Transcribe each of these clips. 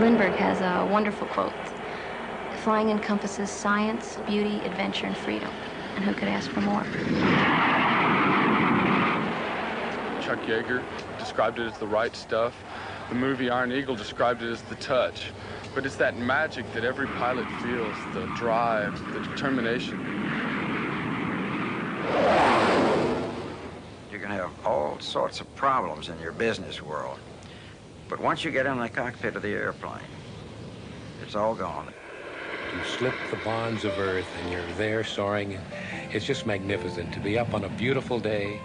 Lindbergh has a wonderful quote. Flying encompasses science, beauty, adventure, and freedom. And who could ask for more? Chuck Yeager described it as the right stuff. The movie Iron Eagle described it as the touch. But it's that magic that every pilot feels, the drive, the determination. You're going to have all sorts of problems in your business world. But once you get in the cockpit of the airplane, it's all gone. You slip the bonds of Earth and you're there soaring. It's just magnificent to be up on a beautiful day.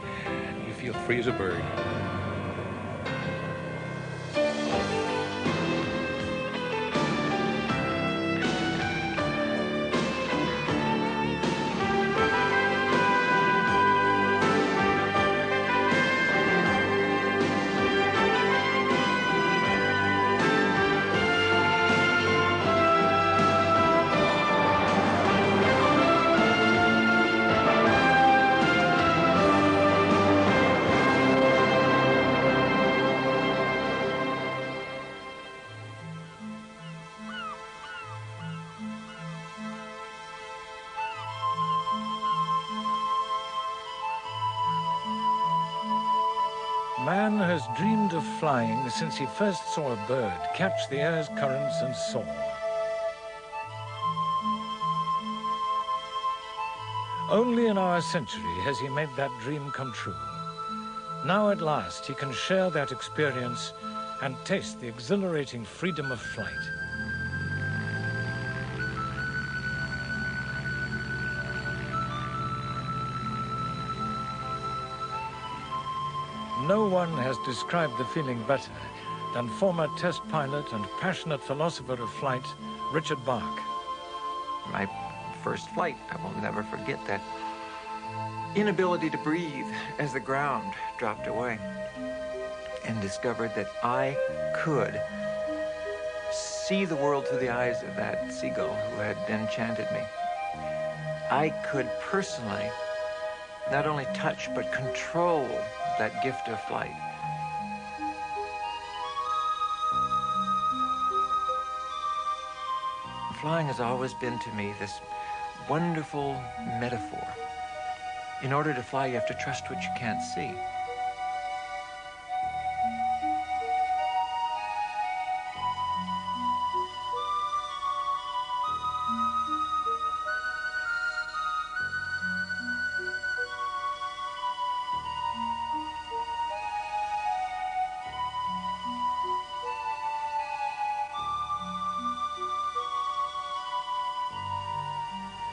You feel free as a bird. Man has dreamed of flying since he first saw a bird catch the air's currents and soar. Only in our century has he made that dream come true. Now at last he can share that experience and taste the exhilarating freedom of flight. No one has described the feeling better than former test pilot and passionate philosopher of flight, Richard Bach. My first flight, I will never forget that inability to breathe as the ground dropped away, and discovered that I could see the world through the eyes of that seagull who had enchanted me. I could personally not only touch but control that gift of flight. Flying has always been to me this wonderful metaphor. In order to fly, you have to trust what you can't see.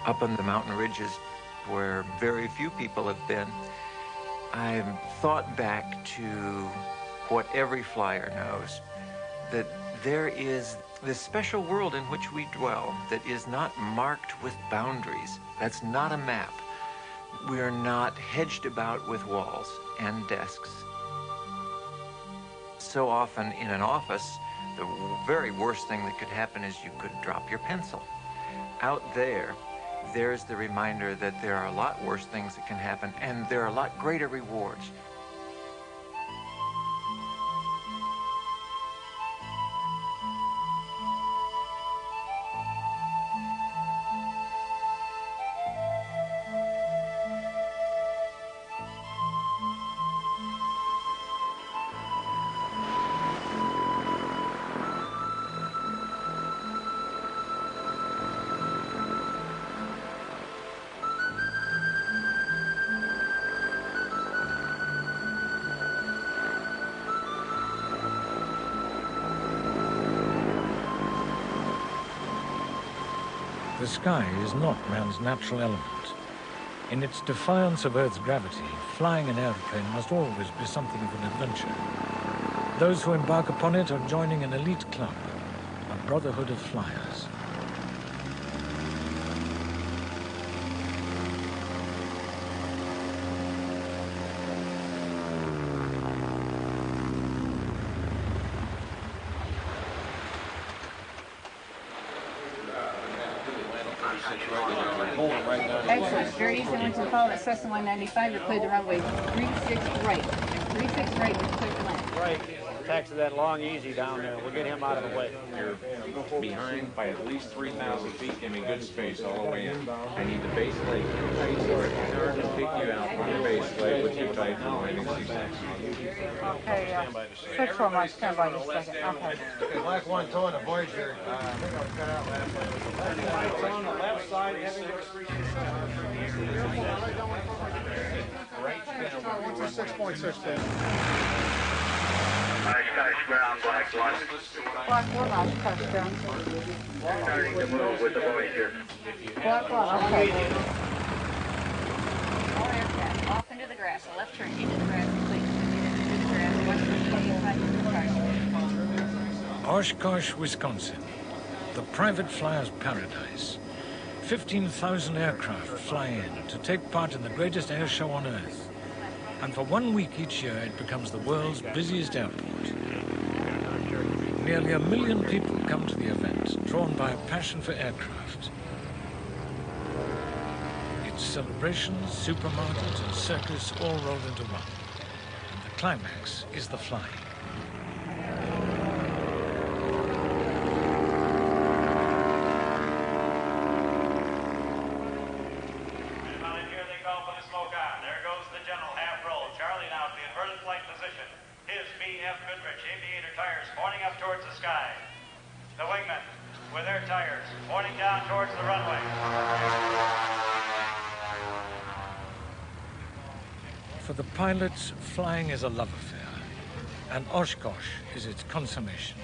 Up on the mountain ridges where very few people have been, I've thought back to what every flyer knows, that there is this special world in which we dwell that is not marked with boundaries. That's not a map. We are not hedged about with walls and desks. So often in an office, the very worst thing that could happen is you could drop your pencil. Out there, there's the reminder that there are a lot worse things that can happen, and there are a lot greater rewards. The sky is not man's natural element. In its defiance of Earth's gravity, flying an airplane must always be something of an adventure. Those who embark upon it are joining an elite club, a brotherhood of flyers. Excellent. Very easy once you follow that Cessna 195, you clear the runway 36 right. 36 right, you clear the land. Right. taxi that long easy down there. We'll get him out of the way. You're behind by at least 3,000 feet. Give me good space all the way in. I need the base leg. Turn and pick you out from your base leg with your tight landing sequence. Okay, yeah. 6-4 miles, stand by just a second. Okay. Black one towing the Voyager. I think I'll cut out last one. It's on the left side. What's your 6.6 Oshkosh ground, Black 1. Black 1, Oshkosh ground. Starting to move with the Voyager. Black 1, okay. All aircraft, off into the grass. A left turn into the grass, please. Into the grass. Watch the Oshkosh, Wisconsin, the private flyer's paradise. 15,000 aircraft fly in to take part in the greatest air show on Earth. And for 1 week each year, it becomes the world's busiest airport. Nearly 1 million people come to the event, drawn by a passion for aircraft. It's celebrations, supermarkets, and circus all rolled into one. And the climax is the flying. Tires pointing up towards the sky. The wingmen with their tires pointing down towards the runway. For the pilots, flying is a love affair, and Oshkosh is its consummation.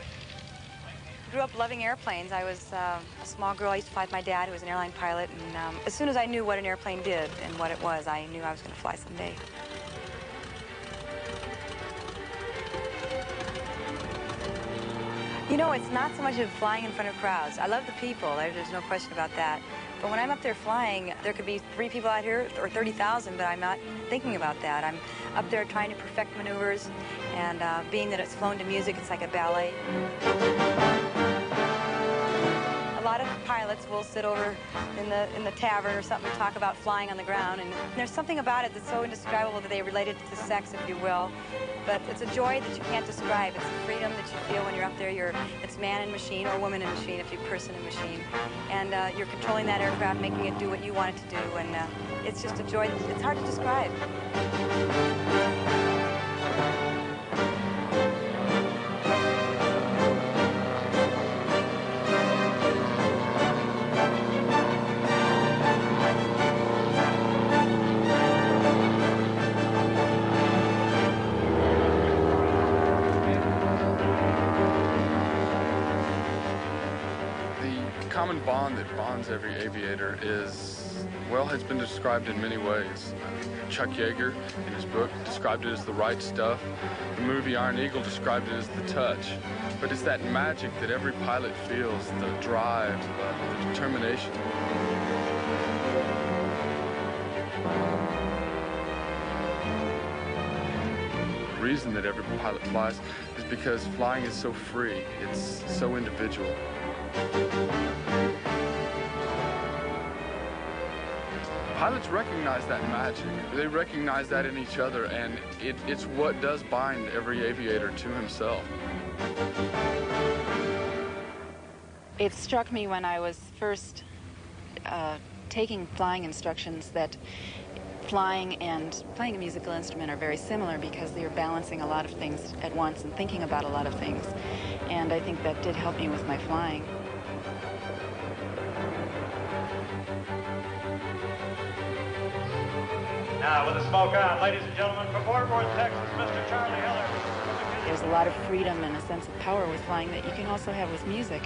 I grew up loving airplanes. I was a small girl. I used to fly with my dad, who was an airline pilot, and as soon as I knew what an airplane did and what it was, I knew I was going to fly someday. You know, it's not so much of flying in front of crowds. I love the people. There's no question about that. But when I'm up there flying, there could be 3 people out here or 30,000, but I'm not thinking about that. I'm up there trying to perfect maneuvers, and being that it's flown to music, it's like a ballet. A lot of pilots will sit over in the tavern or something and talk about flying on the ground, and there's something about it that's so indescribable that they relate it to sex, if you will. But it's a joy that you can't describe. It's the freedom that you feel when you're up there. It's man and machine, or woman and machine, if you're person and machine. And you're controlling that aircraft, making it do what you want it to do. And it's just a joy. It's hard to describe. The common bond that bonds every aviator is, well, has been described in many ways. Chuck Yeager, in his book, described it as the right stuff. The movie Iron Eagle described it as the touch. But it's that magic that every pilot feels, the drive, the determination. The reason that every pilot flies is because flying is so free. It's so individual. Pilots recognize that magic. They recognize that in each other, and it's what does bind every aviator to himself. It struck me when I was first taking flying instructions that flying and playing a musical instrument are very similar, because you're balancing a lot of things at once and thinking about a lot of things. And I think that did help me with my flying. Now, with the smoke on, ladies and gentlemen, from Fort Worth, Texas, Mr. Charlie Hiller. There's a lot of freedom and a sense of power with flying that you can also have with music.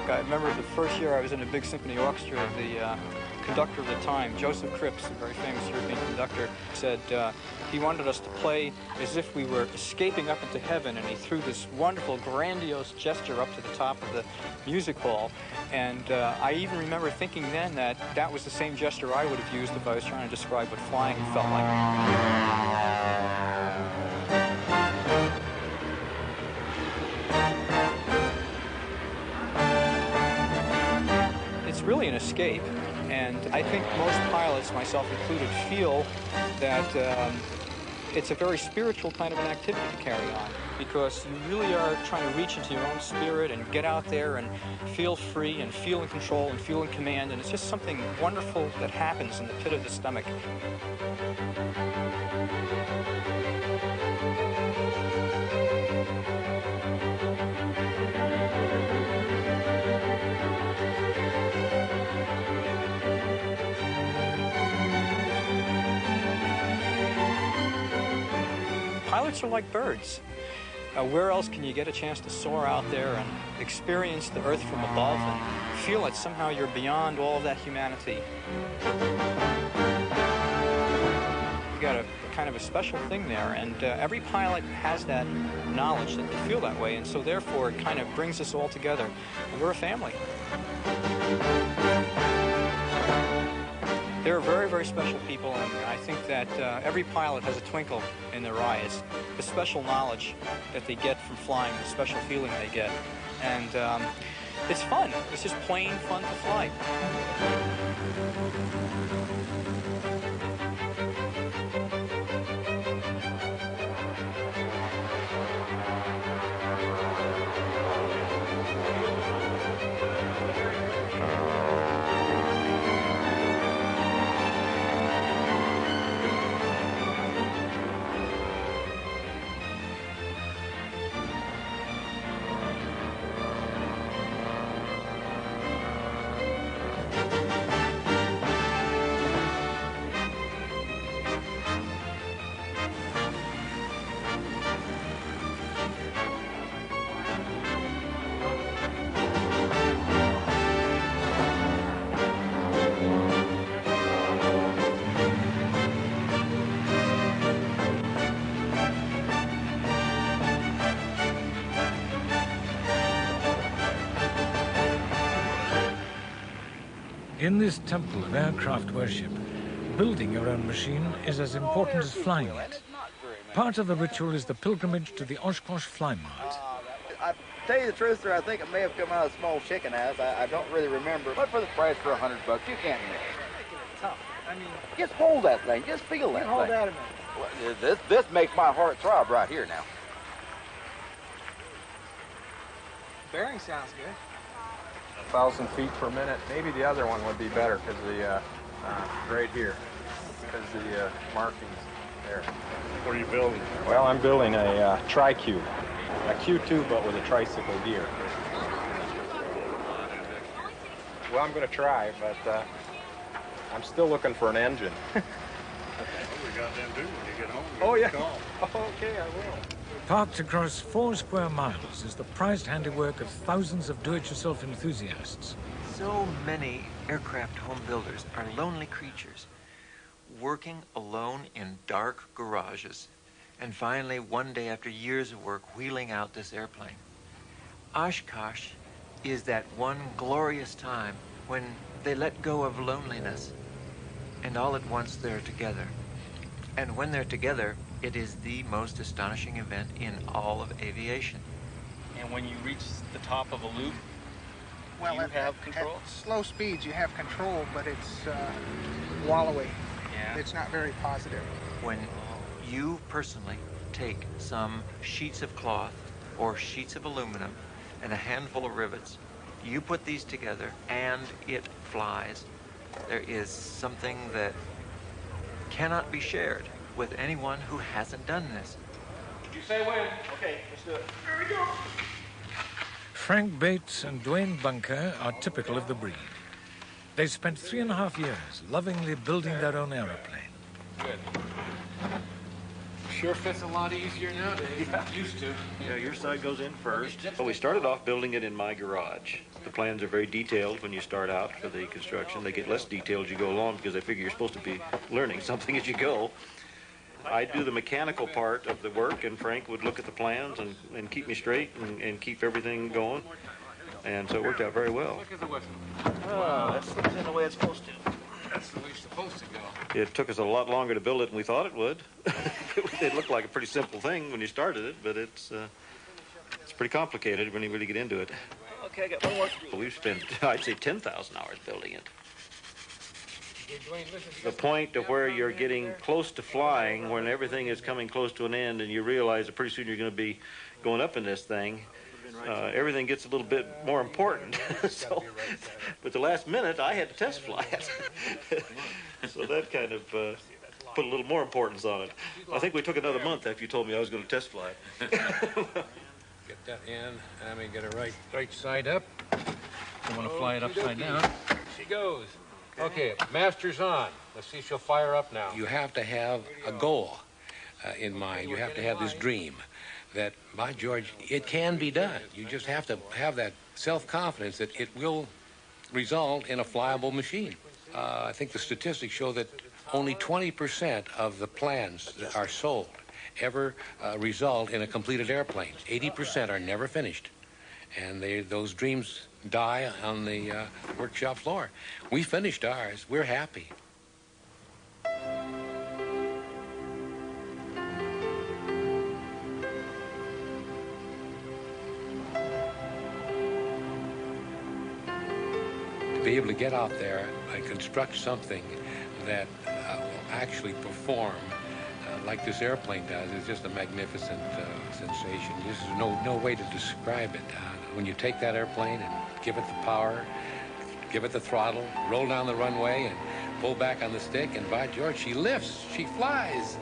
I remember the first year I was in a big symphony orchestra, the conductor of the time, Joseph Cripps, a very famous European conductor, said he wanted us to play as if we were escaping up into heaven, and he threw this wonderful, grandiose gesture up to the top of the music hall. And I even remember thinking then that that was the same gesture I would have used if I was trying to describe what flying felt like. It's really an escape, and I think most pilots, myself included, feel that it's a very spiritual kind of an activity to carry on, because you really are trying to reach into your own spirit and get out there and feel free and feel in control and feel in command, and it's just something wonderful that happens in the pit of the stomach. Pilots are like birds. Where else can you get a chance to soar out there and experience the earth from above and feel that somehow you're beyond all of that humanity? You got a kind of a special thing there, and every pilot has that knowledge that they feel that way, and so therefore it kind of brings us all together. We're a family. They're very, very special people, and I think that every pilot has a twinkle in their eyes, the special knowledge that they get from flying, the special feeling they get. And it's fun. It's just plain fun to fly. In this temple of aircraft worship, building your own machine is as important as flying it. Part of the ritual is the pilgrimage to the Oshkosh fly mart. I tell you the truth, sir, I think it may have come out of a small chicken house. I don't really remember. But for the price for $100, you can't miss. Tough. I mean, just hold that thing. Just feel that thing. Hold that a minute. Well, this makes my heart throb right here now. Bearing sounds good. 1,000 feet per minute. Maybe the other one would be better because the right here, because the markings there. What are you building? Well, I'm building a tri-Q, a Q2 but with a tricycle gear. Well, I'm going to try, but I'm still looking for an engine. What we got them do when you get home? Oh yeah. Okay, I will. Parked across 4 square miles is the prized handiwork of thousands of do-it-yourself enthusiasts. So many aircraft home builders are lonely creatures, working alone in dark garages, and finally, one day after years of work, wheeling out this airplane. Oshkosh is that one glorious time when they let go of loneliness, and all at once they're together. And when they're together, it is the most astonishing event in all of aviation. And when you reach the top of a loop, well, you have control? At slow speeds, you have control, but it's wallowy. Yeah. It's not very positive. When you personally take some sheets of cloth or sheets of aluminum and a handful of rivets, you put these together and it flies. There is something that cannot be shared with anyone who hasn't done this. Did you say when? Okay, let's do it. Here we go. Frank Bates and Dwayne Bunker are typical of the breed. They spent 3.5 years lovingly building their own aeroplane. Good. Sure fits a lot easier nowadays. Yeah. Used to. Yeah, your side goes in first. Well, we started off building it in my garage. The plans are very detailed when you start out for the construction. They get less detailed as you go along because they figure you're supposed to be learning something as you go. I do the mechanical part of the work, and Frank would look at the plans and keep me straight and keep everything going. And so it worked out very well. Oh, that slips in the way it's supposed to. That's the way it's supposed to go. It took us a lot longer to build it than we thought it would. It looked like a pretty simple thing when you started it, but it's pretty complicated when you really get into it. Okay, I got one more. We've spent, I'd say, 10,000 hours building it. The point of where you're getting close to flying, when everything is coming close to an end and you realize that pretty soon you're going to be going up in this thing, everything gets a little bit more important. So, but the last minute, I had to test fly it. So that kind of put a little more importance on it. I think we took another month after you told me I was going to test fly it. Get that in. Let me get it right side up. You want to fly it upside down? There she goes. Okay, master's on. Let's see if she'll fire up now. You have to have a goal in mind. You have to have this dream that, by George, it can be done. You just have to have that self-confidence that it will result in a flyable machine. I think the statistics show that only 20% of the plans that are sold ever result in a completed airplane. 80% are never finished. And those dreams die on the workshop floor. We finished ours. We're happy. To be able to get out there and construct something that will actually perform like this airplane does is just a magnificent sensation. There's no way to describe it. When you take that airplane and give it the power, give it the throttle, roll down the runway and pull back on the stick, and by George, she lifts, she flies.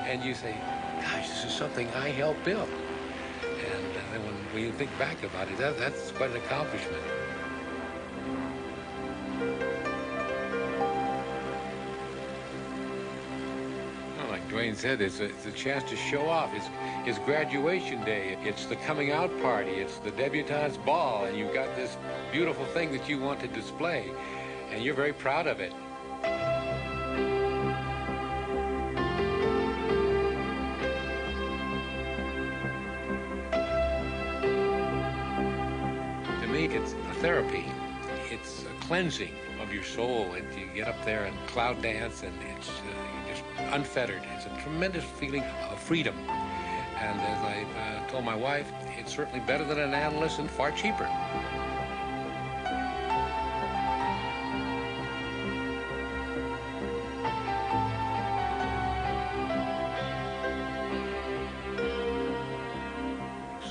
And you say, gosh, this is something I helped build. And then when you think back about it, that's quite an accomplishment. Dwayne said it's a chance to show off. It's graduation day. It's the coming out party. It's the debutante's ball. And you've got this beautiful thing that you want to display. And you're very proud of it. To me, it's a therapy. It's a cleansing of your soul. And you get up there and cloud dance, and it's just unfettered. It's a tremendous feeling of freedom. And as I told my wife, it's certainly better than an analyst and far cheaper.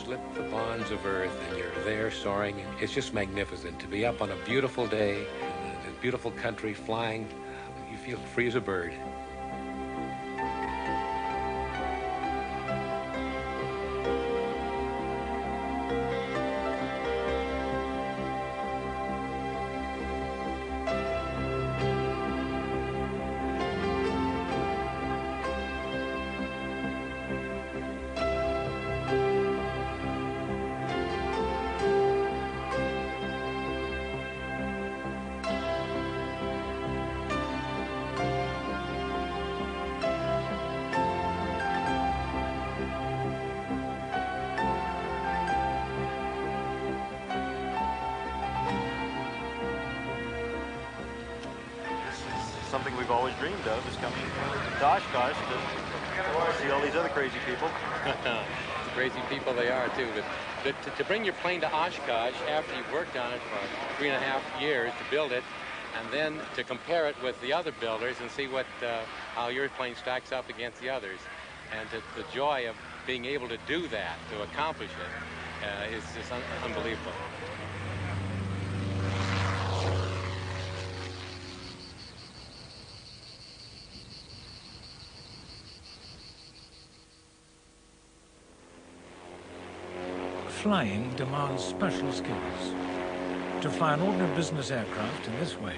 Slip the bonds of earth and you're there soaring. It's just magnificent to be up on a beautiful day, in a beautiful country, flying. You feel free as a bird. Something we've always dreamed of is coming to Oshkosh to see all these other crazy people. Crazy people they are, too. But to bring your plane to Oshkosh after you've worked on it for 3.5 years to build it, and then to compare it with the other builders and see how your plane stacks up against the others. And the joy of being able to do that, to accomplish it, is just unbelievable. Flying demands special skills. To fly an ordinary business aircraft in this way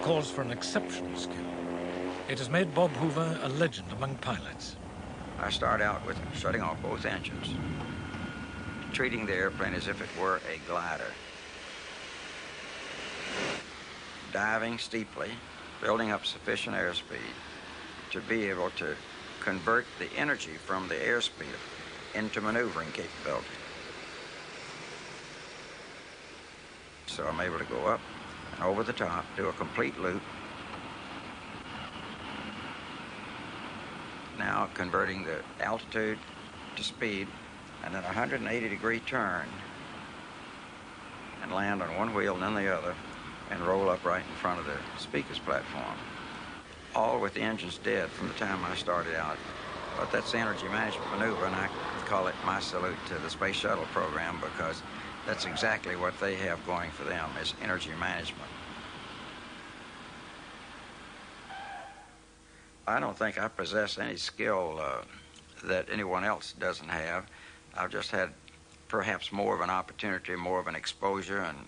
calls for an exceptional skill. It has made Bob Hoover a legend among pilots. I start out with shutting off both engines, treating the airplane as if it were a glider. diving steeply, building up sufficient airspeed to be able to convert the energy from the airspeed into maneuvering capability. So I'm able to go up and over the top, do a complete loop. Now converting the altitude to speed, and then a 180-degree turn and land on one wheel and then the other and roll up right in front of the speakers platform. All with the engines dead from the time I started out. But that's the energy management maneuver, and I call it my salute to the Space Shuttle program, because that's exactly what they have going for them, is energy management. I don't think I possess any skill that anyone else doesn't have. I've just had perhaps more of an opportunity, more of an exposure, and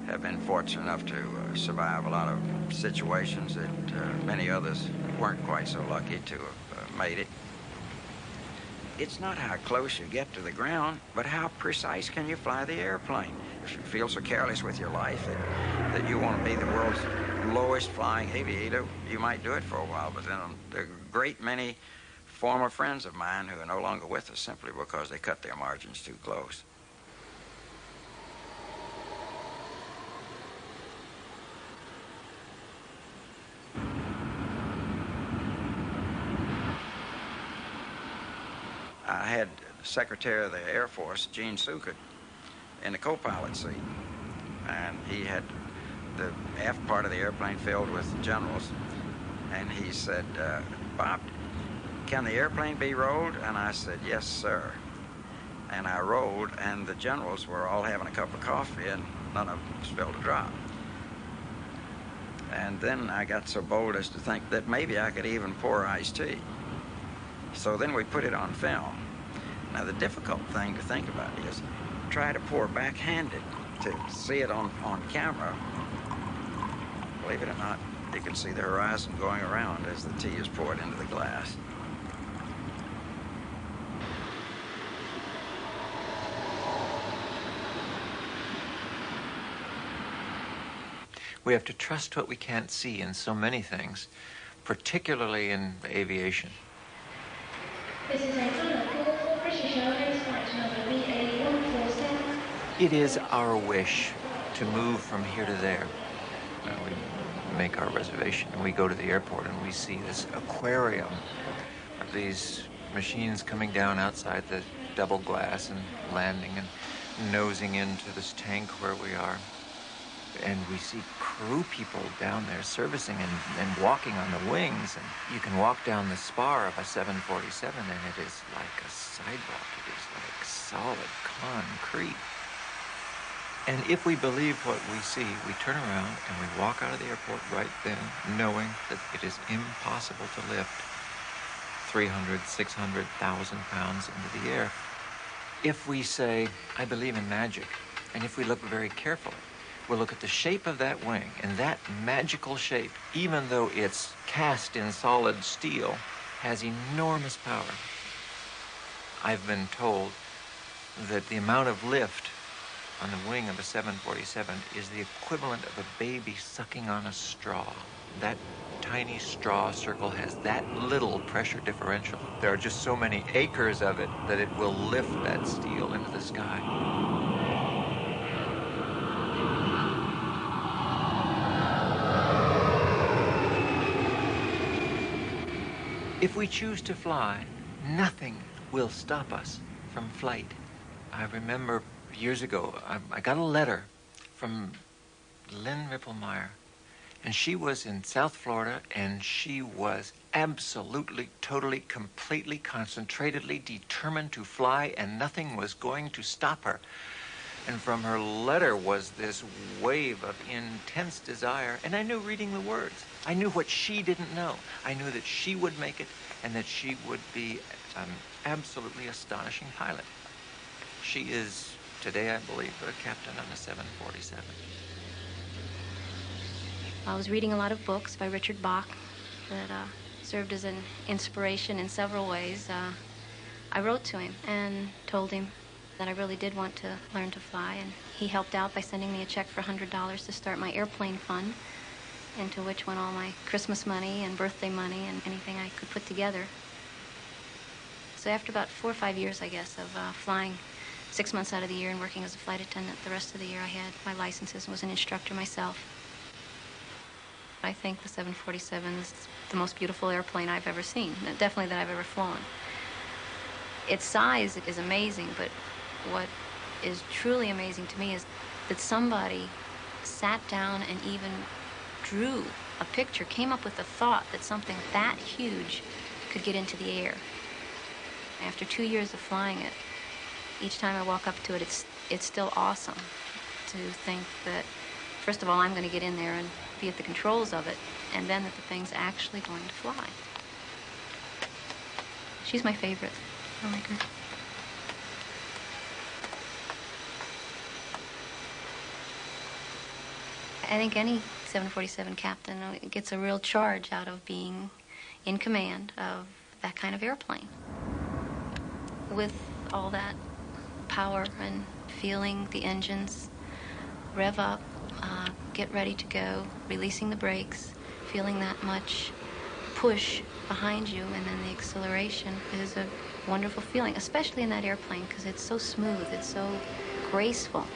have been fortunate enough to survive a lot of situations that many others weren't quite so lucky to have made it. It's not how close you get to the ground, but how precise can you fly the airplane. If you feel so careless with your life that you want to be the world's lowest flying aviator, you might do it for a while, but then there are a great many former friends of mine who are no longer with us simply because they cut their margins too close. I had Secretary of the Air Force, Gene Sukert, in the co-pilot seat, and he had the aft part of the airplane filled with generals, and he said, Bob, can the airplane be rolled? And I said, yes, sir. And I rolled, and the generals were all having a cup of coffee, and none of them spilled a drop. And then I got so bold as to think that maybe I could even pour iced tea. So then we put it on film. Now, the difficult thing to think about is try to pour backhanded to see it on camera. Believe it or not, you can see the horizon going around as the tea is poured into the glass. We have to trust what we can't see in so many things, particularly in aviation. It is our wish to move from here to there. We make our reservation and we go to the airport and we see this aquarium of these machines coming down outside the double glass and landing and nosing into this tank where we are. And we see crew people down there servicing and walking on the wings. And you can walk down the spar of a 747 and it is like a sidewalk. It is like solid concrete. And if we believe what we see, we turn around and we walk out of the airport right then, knowing that it is impossible to lift 300, 600,000 pounds into the air. If we say, I believe in magic, and if we look very carefully, we'll look at the shape of that wing, and that magical shape, even though it's cast in solid steel, has enormous power. I've been told that the amount of lift on the wing of a 747 is the equivalent of a baby sucking on a straw. That tiny straw circle has that little pressure differential. There are just so many acres of it that it will lift that steel into the sky. If we choose to fly, nothing will stop us from flight. I remember years ago, I got a letter from Lynn Ripplemeyer, and she was in South Florida, and she was absolutely, totally, completely, concentratedly determined to fly, and nothing was going to stop her. And from her letter was this wave of intense desire, and I knew reading the words. I knew what she didn't know. I knew that she would make it, and that she would be an absolutely astonishing pilot. She is, today I believe, a captain on a 747. I was reading a lot of books by Richard Bach that served as an inspiration in several ways. I wrote to him and told him that I really did want to learn to fly, and he helped out by sending me a check for $100 to start my airplane fund. into which went all my Christmas money and birthday money and anything I could put together. So after about 4 or 5 years, I guess, of flying 6 months out of the year and working as a flight attendant, the rest of the year I had my licenses and was an instructor myself. I think the 747 is the most beautiful airplane I've ever seen, definitely that I've ever flown. Its size is amazing, but what is truly amazing to me is that somebody sat down and even drew a picture, came up with the thought that something that huge could get into the air. After 2 years of flying it, each time I walk up to it, it's still awesome to think that, first of all, I'm going to get in there and be at the controls of it, and then that the thing's actually going to fly. She's my favorite. I like her. I think any 747 captain gets a real charge out of being in command of that kind of airplane. With all that power and feeling the engines rev up, get ready to go, releasing the brakes, feeling that much push behind you, and then the acceleration is a wonderful feeling, especially in that airplane, because it's so smooth, it's so graceful.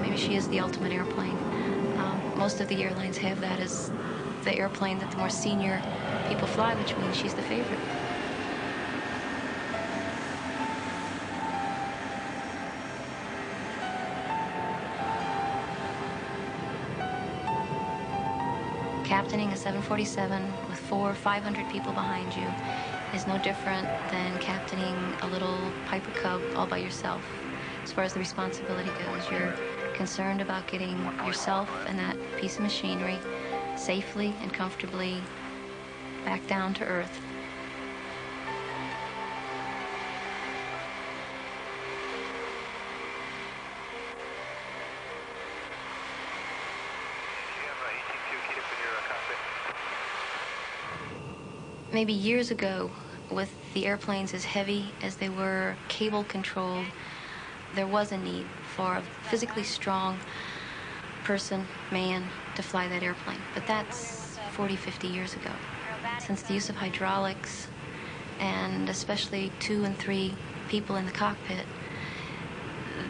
Maybe she is the ultimate airplane. Most of the airlines have that as the airplane that the more senior people fly, which means she's the favorite. Captaining a 747 with 400 or 500 people behind you is no different than captaining a little Piper Cub all by yourself. As far as the responsibility goes, you're concerned about getting yourself and that piece of machinery safely and comfortably back down to earth. Maybe years ago, with the airplanes as heavy as they were, cable controlled, there was a need for a physically strong person, man, to fly that airplane. But that's 40, 50 years ago. Since the use of hydraulics, and especially 2 and 3 people in the cockpit,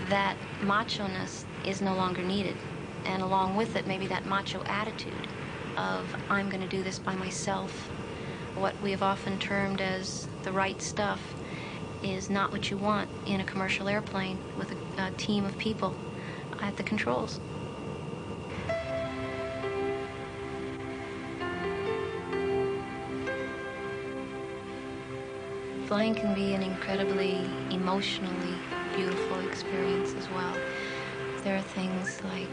that macho-ness is no longer needed. And along with it, maybe that macho attitude of, I'm going to do this by myself. What we have often termed as the right stuff is not what you want in a commercial airplane with a team of people at the controls. Flying can be an incredibly emotionally beautiful experience as well. There are things like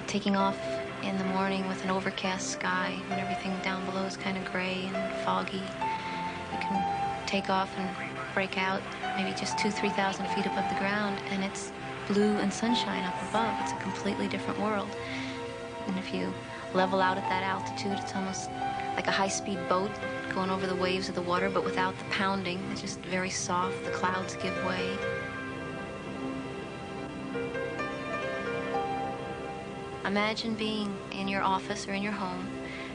taking off in the morning with an overcast sky when everything down below is kind of gray and foggy. You can take off and break out maybe just 2,000 to 3,000 feet above the ground, and it's blue and sunshine up above. It's a completely different world. And if you level out at that altitude, it's almost like a high-speed boat going over the waves of the water, but without the pounding. It's just very soft. The clouds give way. Imagine being in your office or in your home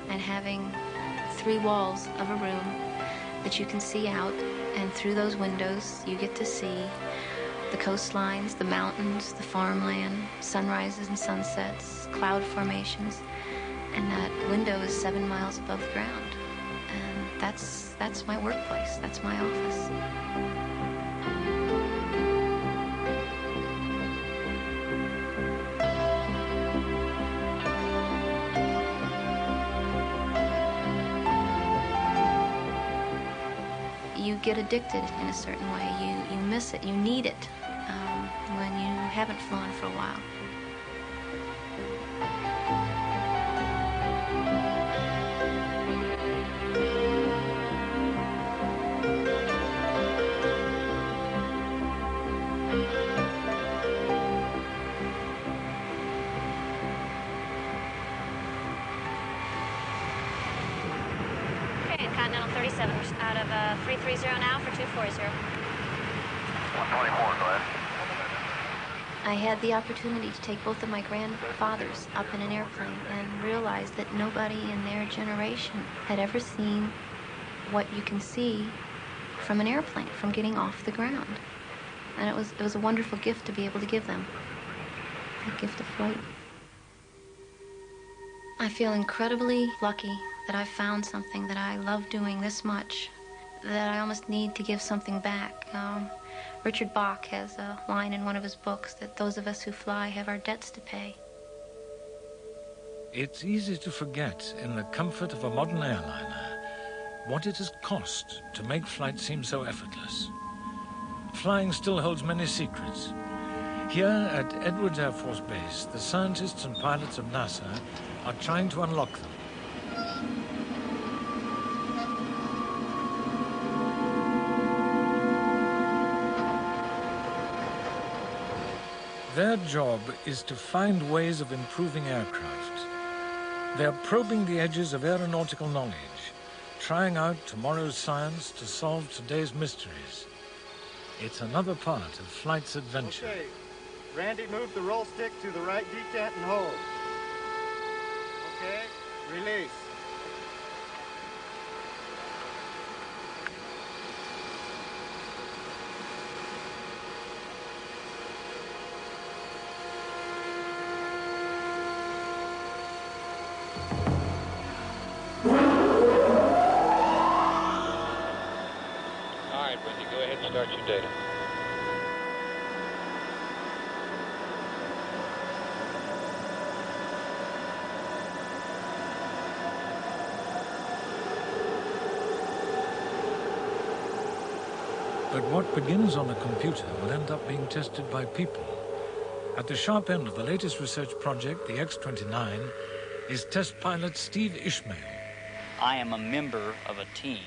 and having 3 walls of a room that you can see out, and through those windows you get to see the coastlines, the mountains, the farmland, sunrises and sunsets, cloud formations, and that window is 7 miles above the ground. And that's my workplace, that's my office. You get addicted in a certain way. You miss it. You need it when you haven't flown for a while. Continental 37 out of 330 now for 240. 124, go ahead. I had the opportunity to take both of my grandfathers up in an airplane and realized that nobody in their generation had ever seen what you can see from an airplane, from getting off the ground. And it was a wonderful gift to be able to give them, the gift of flight. I feel incredibly lucky that I found something that I love doing this much, that I almost need to give something back. Richard Bach has a line in one of his books that those of us who fly have our debts to pay. It's easy to forget, in the comfort of a modern airliner, what it has cost to make flight seem so effortless. Flying still holds many secrets. Here at Edwards Air Force Base, the scientists and pilots of NASA are trying to unlock them. Their job is to find ways of improving aircraft. They're probing the edges of aeronautical knowledge, trying out tomorrow's science to solve today's mysteries. It's another part of flight's adventure. Okay, Randy, move the roll stick to the right detent and hold. Okay, release. Start your data. But what begins on a computer will end up being tested by people. At the sharp end of the latest research project, the X-29, is test pilot Steve Ishmael. I am a member of a team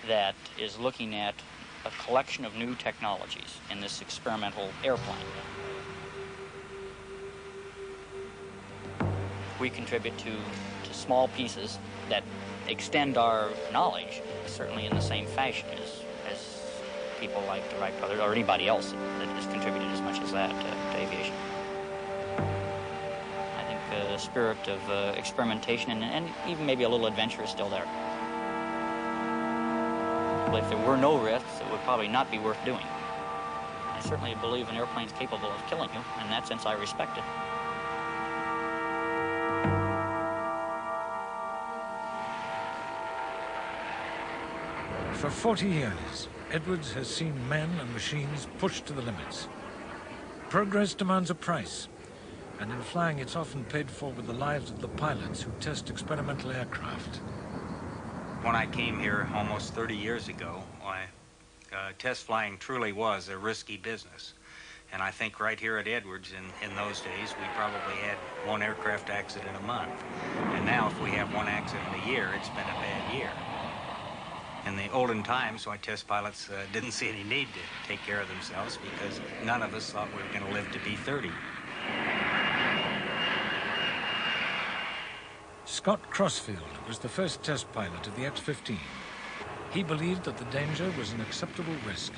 that is looking at a collection of new technologies in this experimental airplane. We contribute to small pieces that extend our knowledge, certainly in the same fashion as people like the Wright brothers or anybody else that has contributed as much as that to aviation. I think the spirit of experimentation and even maybe a little adventure is still there. If there were no risks, it would probably not be worth doing. I certainly believe an airplane's capable of killing you. In that sense, I respect it. For 40 years, Edwards has seen men and machines pushed to the limits. Progress demands a price, and in flying it's often paid for with the lives of the pilots who test experimental aircraft. When I came here almost 30 years ago, test flying truly was a risky business. And I think right here at Edwards in those days, we probably had one aircraft accident a month. And now if we have one accident a year, it's been a bad year. In the olden times, why test pilots didn't see any need to take care of themselves because none of us thought we were going to live to be 30. Scott Crossfield was the first test pilot of the X-15. He believed that the danger was an acceptable risk.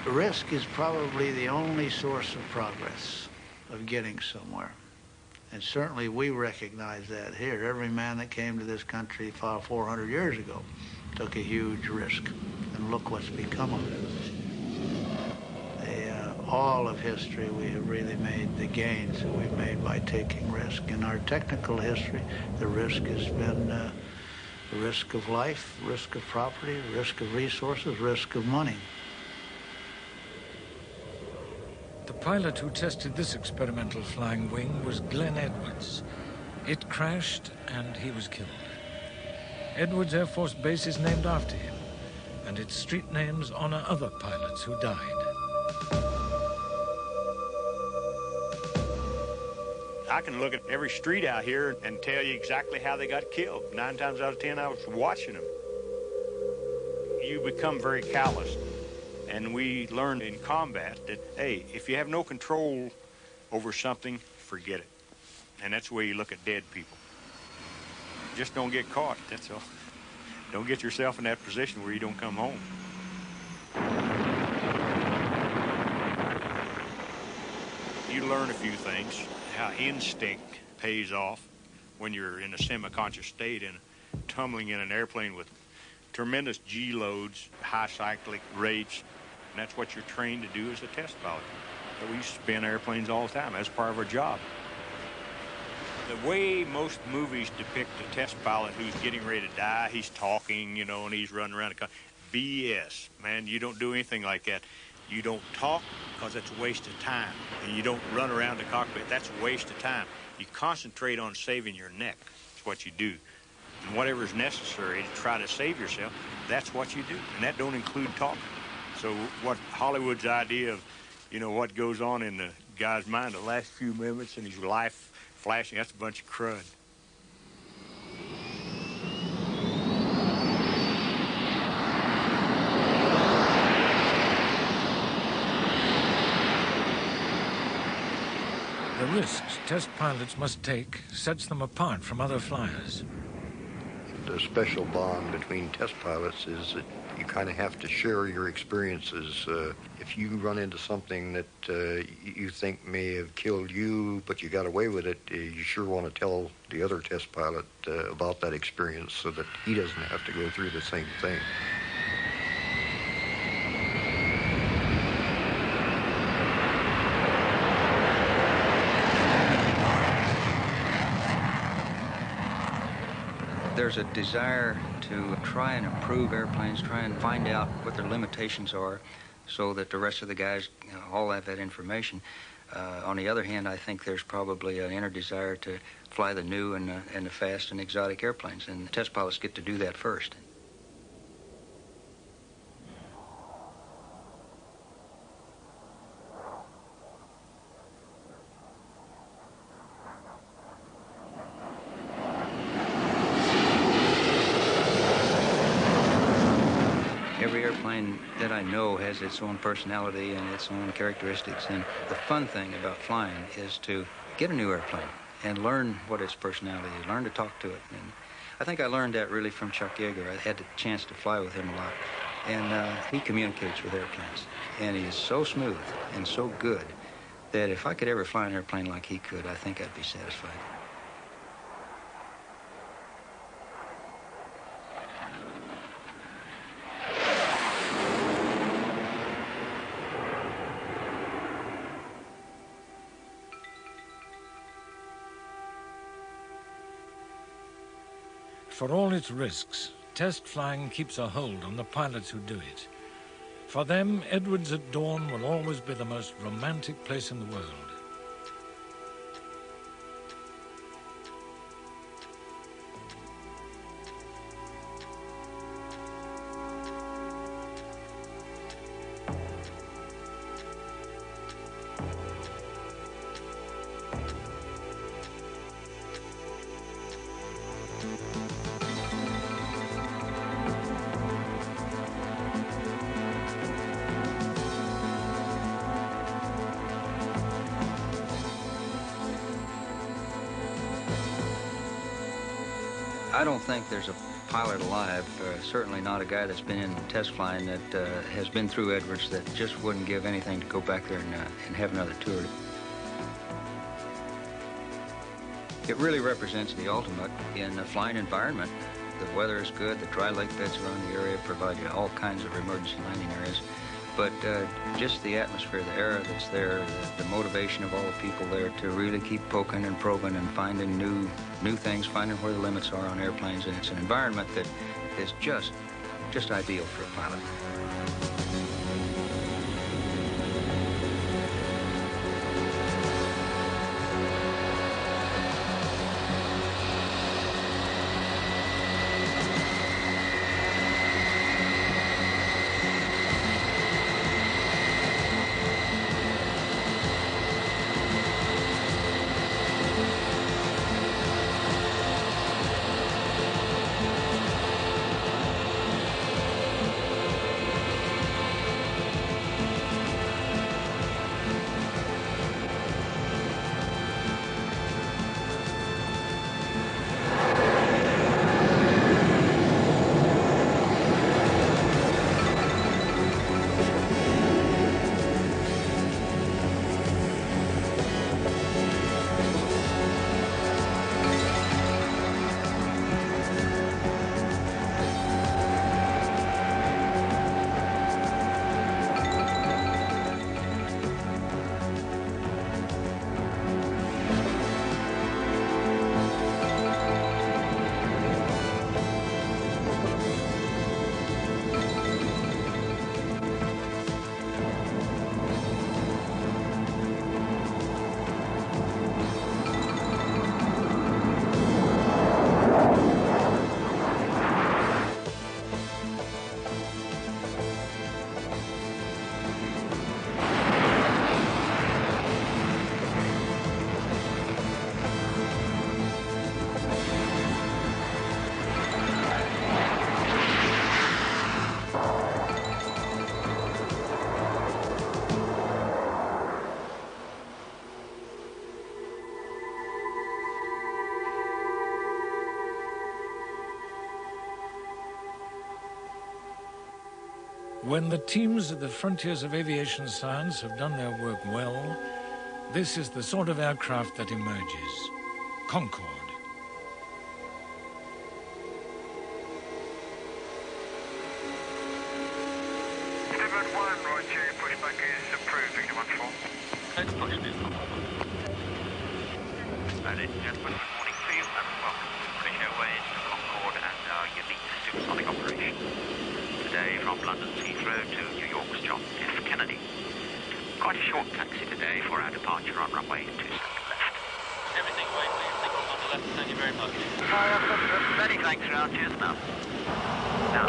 Risk is probably the only source of progress, of getting somewhere. And certainly we recognize that here. Every man that came to this country 400 years ago took a huge risk. And look what's become of it. All of history, we have really made the gains that we've made by taking risk. In our technical history, the risk has been the risk of life, risk of property, risk of resources, risk of money. The pilot who tested this experimental flying wing was Glenn Edwards. It crashed and he was killed. Edwards Air Force Base is named after him, and its street names honor other pilots who died. I can look at every street out here and tell you exactly how they got killed. 9 times out of 10, I was watching them. You become very calloused. And we learned in combat that, hey, if you have no control over something, forget it. And that's the way you look at dead people. Just don't get caught, that's all. Don't get yourself in that position where you don't come home. You learn a few things, how instinct pays off when you're in a semi-conscious state and tumbling in an airplane with tremendous G loads, high cyclic rates, and that's what you're trained to do as a test pilot. So we spin airplanes all the time. That's part of our job. The way most movies depict a test pilot who's getting ready to die, he's talking, you know, and he's running around BS, man. You don't do anything like that. You don't talk because it's a waste of time. And you don't run around the cockpit. That's a waste of time. You concentrate on saving your neck. That's what you do. And whatever is necessary to try to save yourself, that's what you do. And that don't include talking. So what Hollywood's idea of, you know, what goes on in the guy's mind the last few minutes and his life flashing, that's a bunch of crud. The risks test pilots must take sets them apart from other flyers. The special bond between test pilots is that you kind of have to share your experiences. If you run into something that you think may have killed you, but you got away with it, you sure want to tell the other test pilot about that experience so that he doesn't have to go through the same thing. There's a desire to try and improve airplanes, try and find out what their limitations are so that the rest of the guys, you know, all have that information. On the other hand, I think there's probably an inner desire to fly the new and the fast and exotic airplanes, and test pilots get to do that first. Every airplane that I know has its own personality and its own characteristics, and the fun thing about flying is to get a new airplane and learn what its personality is, learn to talk to it. And I think I learned that really from Chuck Yeager. I had the chance to fly with him a lot, and he communicates with airplanes, and he's so smooth and so good that if I could ever fly an airplane like he could, I think I'd be satisfied. For all its risks, test flying keeps a hold on the pilots who do it. For them, Edwards at dawn will always be the most romantic place in the world. I don't think there's a pilot alive, certainly not a guy that's been in test flying that has been through Edwards that just wouldn't give anything to go back there and have another tour. It really represents the ultimate in a flying environment. The weather is good, the dry lake beds around the area provide you all kinds of emergency landing areas. But just the atmosphere, the air that's there, the motivation of all the people there to really keep poking and probing and finding new things, finding where the limits are on airplanes. And it's an environment that is just ideal for a pilot. When the teams at the frontiers of aviation science have done their work well, this is the sort of aircraft that emerges. Concorde. Delivered 1, Roger, pushback is approved, Victor 1-4. Let's put it in. Ladies and gentlemen, good morning to you and welcome to British Airways to Concorde and our unique supersonic operation. Today from London's Heathrow to New York's John F. Kennedy. Quite a short taxi today for our departure on runway 27 left. Everything right, please. Signal on the left. Thank you very much. Many thanks, Round. Cheers now. Now.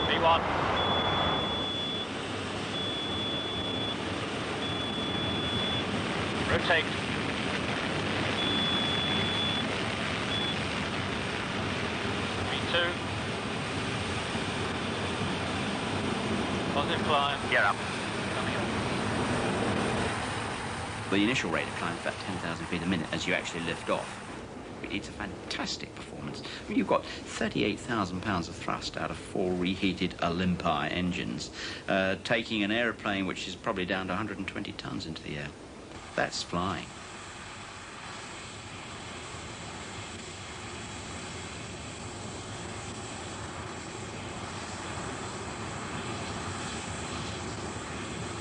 V1. Rotate. V2. Positive climb. Yeah, up. Coming up. The initial rate of climb is about 10,000 feet a minute as you actually lift off. It's a fantastic performance. I mean, you've got 38,000 pounds of thrust out of 4 reheated Olympi engines, taking an aeroplane which is probably down to 120 tons into the air. That's flying.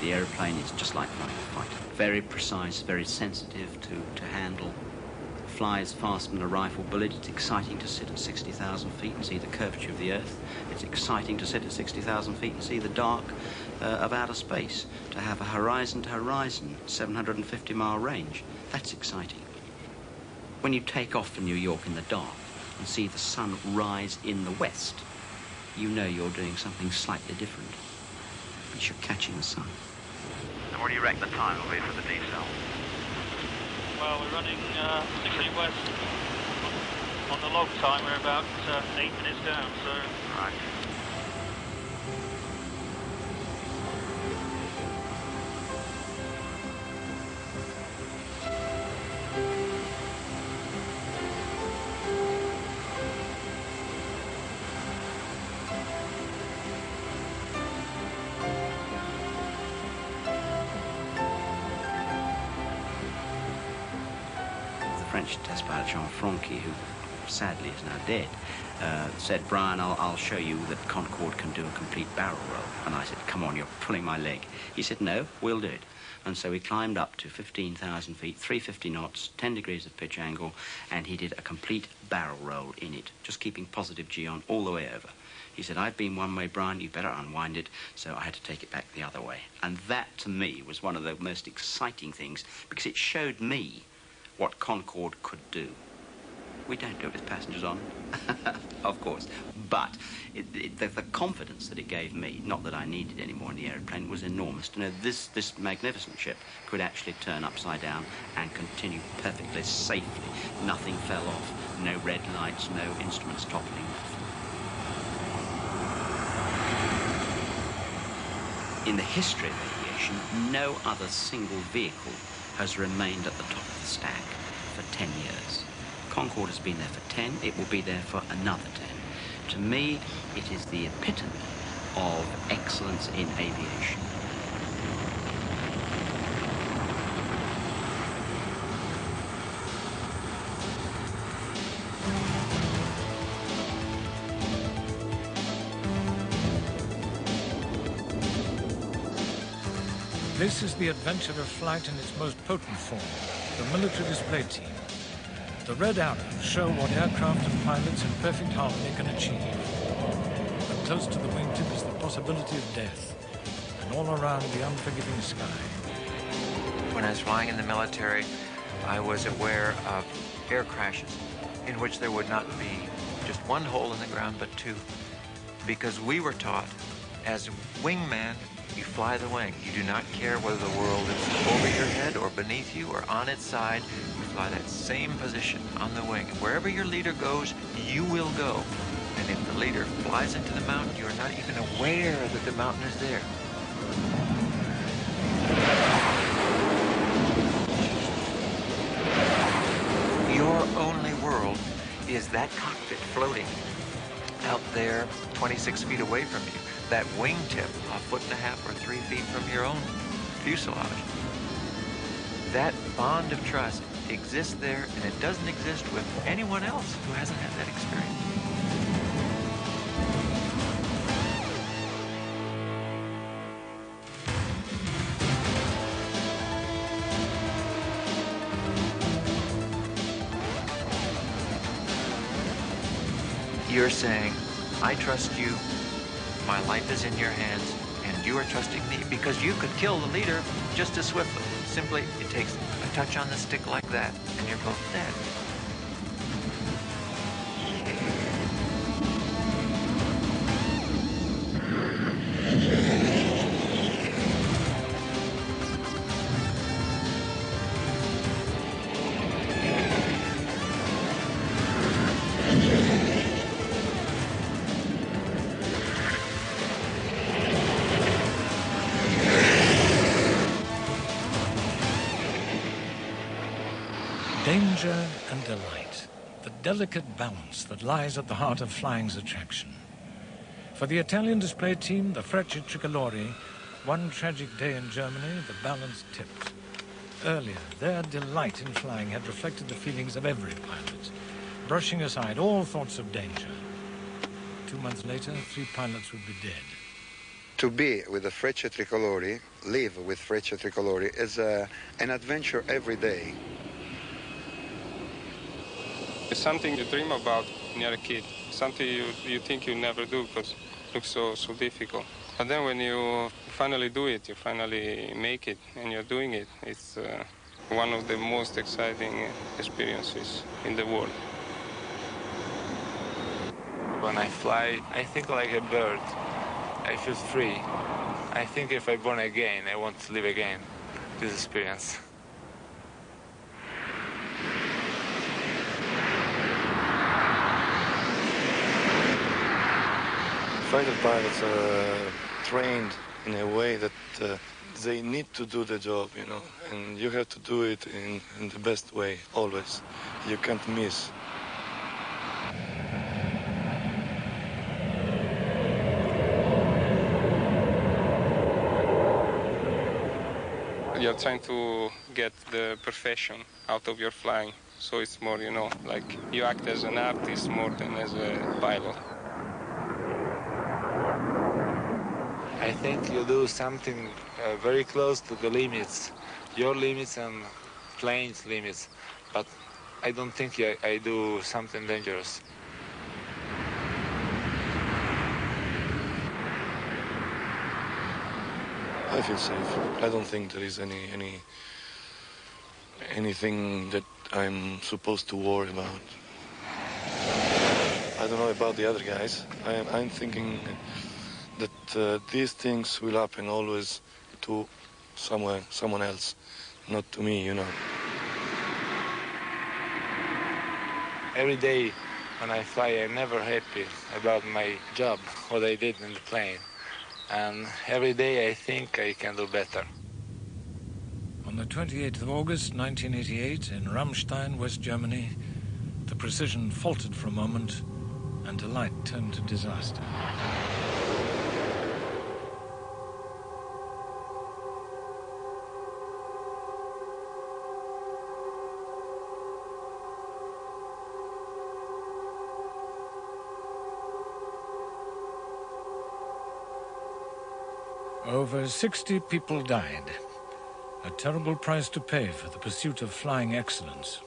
The aeroplane is just like flying a fighter. Very precise, very sensitive to handle. Flies faster than a rifle bullet. It's exciting to sit at 60,000 feet and see the curvature of the Earth. It's exciting to sit at 60,000 feet and see the dark of outer space. To have a horizon-to-horizon, 750-mile range. That's exciting. When you take off for New York in the dark and see the sun rise in the west, you know you're doing something slightly different. Because you're catching the sun. And what do you reckon the time will be for the decel? Well, we're running 60 west. On the log time, we're about 8 minutes down, so... Right. French test pilot Jean Franqui, who sadly is now dead, said, Brian, I'll show you that Concorde can do a complete barrel roll. And I said, come on, you're pulling my leg. He said, no, we'll do it. And so we climbed up to 15,000 feet, 350 knots, 10 degrees of pitch angle, and he did a complete barrel roll in it, just keeping positive G on all the way over. He said, I've been one way, Brian, you better unwind it. So I had to take it back the other way. And that, to me, was one of the most exciting things, because it showed me what Concorde could do. We don't do it with passengers on, of course, but the confidence that it gave me, not that I needed any more in the aeroplane, was enormous. To know this magnificent ship could actually turn upside down and continue perfectly safely. Nothing fell off, no red lights, no instruments toppling. In the history of aviation, no other single vehicle has remained at the top of the stack for 10 years. Concorde has been there for 10, it will be there for another 10. To me, it is the epitome of excellence in aviation. This is the adventure of flight in its most potent form, the military display team. The red arrows show what aircraft and pilots in perfect harmony can achieve. But close to the wingtip is the possibility of death, and all around the unforgiving sky. When I was flying in the military, I was aware of air crashes in which there would not be just one hole in the ground, but two. Because we were taught, as wingman, you fly the wing. You do not care whether the world is over your head or beneath you or on its side. You fly that same position on the wing. And wherever your leader goes, you will go. And if the leader flies into the mountain, you're not even aware that the mountain is there. world is that cockpit floating out there 26 feet away from you, that wingtip a foot and a half or 3 feet from your own fuselage. That bond of trust exists there, and it doesn't exist with anyone else who hasn't had that experience. You're saying, I trust you, my life is in your hands, and you are trusting me because you could kill the leader just as swiftly. Simply, it takes a touch on the stick like that, and you're both dead. Danger and delight, the delicate balance that lies at the heart of flying's attraction. For the Italian display team, the Frecce Tricolori, one tragic day in Germany, the balance tipped. Earlier, their delight in flying had reflected the feelings of every pilot, brushing aside all thoughts of danger. 2 months later, 3 pilots would be dead. To be with the Frecce Tricolori, live with Frecce Tricolori, is an adventure every day. It's something you dream about when you're a kid, something you think you'll never do because it looks so difficult. But then when you finally do it, you finally make it, and you're doing it, it's one of the most exciting experiences in the world. When I fly, I think like a bird. I feel free. I think if I'm born again, I want to live again this experience. Fighter pilots are trained in a way that they need to do the job, you know, and you have to do it in the best way, always. You can't miss. You're trying to get the perfection out of your flying, so it's more, you know, like you act as an artist more than as a pilot. I think you do something very close to the limits, your limits and plane's limits, but I don't think I do something dangerous. I feel safe. I don't think there is anything that I'm supposed to worry about. I don't know about the other guys. I'm thinking that these things will happen always to someone else, not to me, you know. Every day when I fly, I'm never happy about my job, what I did in the plane. And every day I think I can do better. On the 28th of August, 1988, in Ramstein, West Germany, the precision faltered for a moment and delight turned to disaster. Over 60 people died, a terrible price to pay for the pursuit of flying excellence.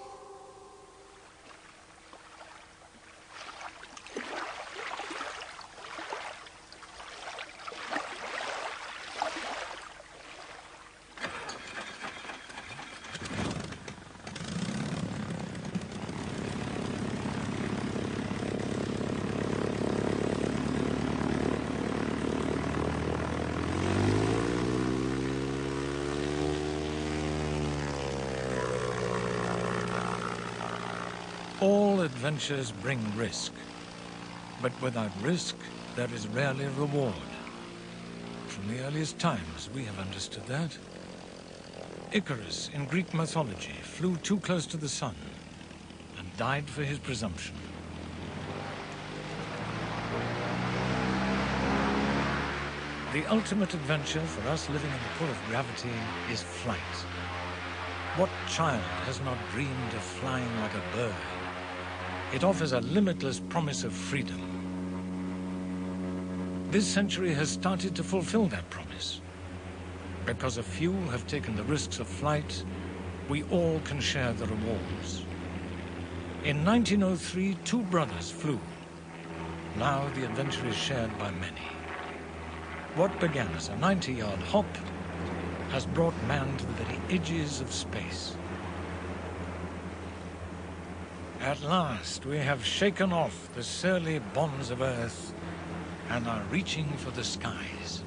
All adventures bring risk, but without risk, there is rarely reward. From the earliest times, we have understood that. Icarus, in Greek mythology, flew too close to the sun, and died for his presumption. The ultimate adventure for us living in the pull of gravity is flight. What child has not dreamed of flying like a bird? It offers a limitless promise of freedom. This century has started to fulfill that promise. Because a few have taken the risks of flight, we all can share the rewards. In 1903, 2 brothers flew. Now the adventure is shared by many. What began as a 90-yard hop has brought man to the very edges of space. At last, we have shaken off the surly bonds of Earth and are reaching for the skies.